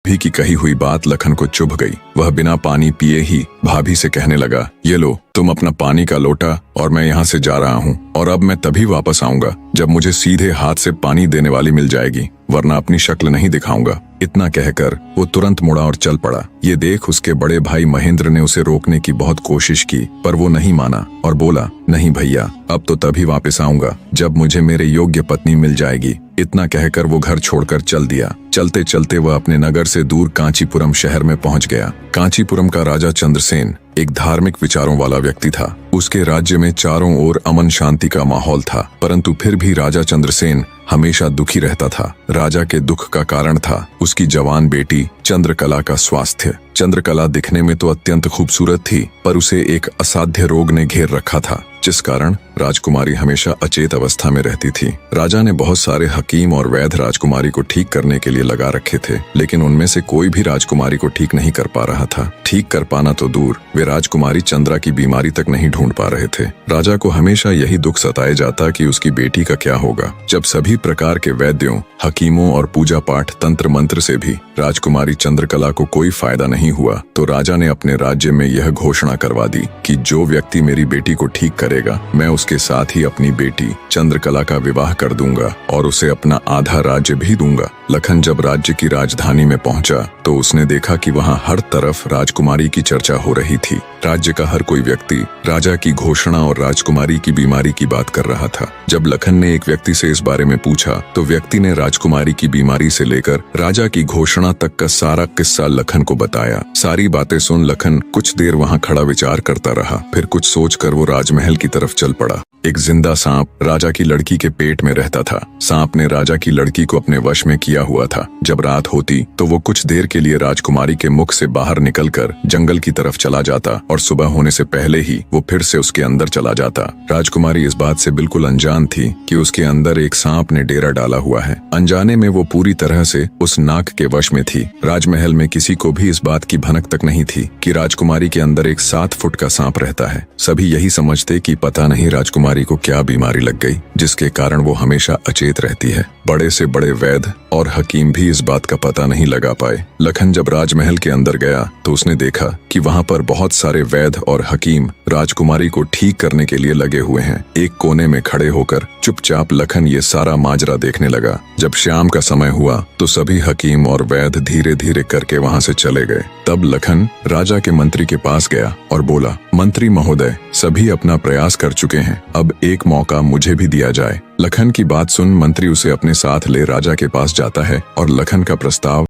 भाभी की कही हुई बात लखन को चुभ गई। वह बिना पानी पिए ही भाभी से कहने लगा, ये लो तुम अपना पानी का लोटा और मैं यहाँ से जा रहा हूँ, और अब मैं तभी वापस आऊंगा जब मुझे सीधे हाथ से पानी देने वाली मिल जाएगी, वरना अपनी शक्ल नहीं दिखाऊंगा। इतना कहकर वो तुरंत मुड़ा और चल पड़ा। ये देख उसके बड़े भाई महेंद्र ने उसे रोकने की बहुत कोशिश की, पर वो नहीं माना और बोला, नहीं भैया, अब तो तभी वापस आऊंगा जब मुझे मेरे योग्य पत्नी मिल जाएगी। इतना कहकर वो घर छोड़कर चल दिया। चलते चलते वह अपने नगर से दूर कांचीपुरम शहर में पहुंच गया। कांचीपुरम का राजा चंद्रसेन एक धार्मिक विचारों वाला व्यक्ति था। उसके राज्य में चारों ओर अमन शांति का माहौल था, परंतु फिर भी राजा चंद्रसेन हमेशा दुखी रहता था। राजा के दुख का कारण था उसकी जवान बेटी चंद्रकला का स्वास्थ्य। चंद्रकला दिखने में तो अत्यंत खूबसूरत थी, पर उसे एक असाध्य रोग ने घेर रखा था, जिस कारण राजकुमारी हमेशा अचेत अवस्था में रहती थी। राजा ने बहुत सारे हकीम और वैद्य राजकुमारी को ठीक करने के लिए लगा रखे थे, लेकिन उनमें से कोई भी राजकुमारी को ठीक नहीं कर पा रहा था। ठीक कर पाना तो दूर, वे राजकुमारी चंद्रा की बीमारी तक नहीं ढूंढ पा रहे थे। राजा को हमेशा यही दुख सताए जाता कि उसकी बेटी का क्या होगा। जब सभी प्रकार के वैद्यों, हकीमों और पूजा पाठ, तंत्र मंत्र से भी राजकुमारी चंद्रकला को कोई फायदा नहीं हुआ, तो राजा ने अपने राज्य में यह घोषणा करवा दी कि जो व्यक्ति मेरी बेटी को ठीक करेगा, मैं उसके साथ ही अपनी बेटी चंद्रकला का विवाह कर दूंगा और उसे अपना आधा राज्य भी दूंगा। लखन जब राज्य की राजधानी में पहुंचा तो उसने देखा कि वहां हर तरफ राजकुमारी की चर्चा हो रही थी। राज्य का हर कोई व्यक्ति राजा की घोषणा और राजकुमारी की बीमारी की बात कर रहा था। जब लखन ने एक व्यक्ति से इस बारे में पूछा तो व्यक्ति ने राजकुमारी की बीमारी से लेकर राजा की घोषणा तक का सारा किस्सा लखन को बताया। सारी बातें सुन लखन कुछ देर वहां खड़ा विचार करता रहा। फिर कुछ सोचकर वो राजमहल की तरफ चल पड़ा। एक जिंदा सांप राजा की लड़की के पेट में रहता था। सांप ने राजा की लड़की को अपने वश में किया हुआ था। जब रात होती तो वो कुछ देर के लिए राजकुमारी के मुख से बाहर निकलकर जंगल की तरफ चला जाता और सुबह होने से पहले ही वो फिर से उसके अंदर चला जाता। राजकुमारी इस बात से बिल्कुल अनजान थी कि उसके अंदर एक सांप ने डेरा डाला हुआ है। अनजाने में वो पूरी तरह से उस नाग के वश में थी। राजमहल में किसी को भी इस बात की भनक तक नहीं थी कि राजकुमारी के अंदर एक 7 फुट का सांप रहता है। सभी यही समझते कि पता नहीं राजकुमारी को क्या बीमारी लग गई, जिसके कारण वो हमेशा अचेत रहती है। बड़े से बड़े वैद्य और हकीम भी इस बात का पता नहीं लगा पाए। लखन जब राजमहल के अंदर गया तो उसने देखा कि वहां पर बहुत सारे वैद्य और हकीम राजकुमारी को ठीक करने के लिए लगे हुए हैं। एक कोने में खड़े होकर चुपचाप लखन ये सारा माजरा देखने लगा। जब शाम का समय हुआ तो सभी हकीम और वैद्य धीरे धीरे करके वहां से चले गए। तब लखन राजा के मंत्री के पास गया और बोला, मंत्री महोदय, सभी अपना प्रयास कर चुके हैं, अब एक मौका मुझे भी दिया जाए। लखन की बात सुन मंत्री उसे अपने साथ ले राजा के पास जाता है और लखन का प्रस्ताव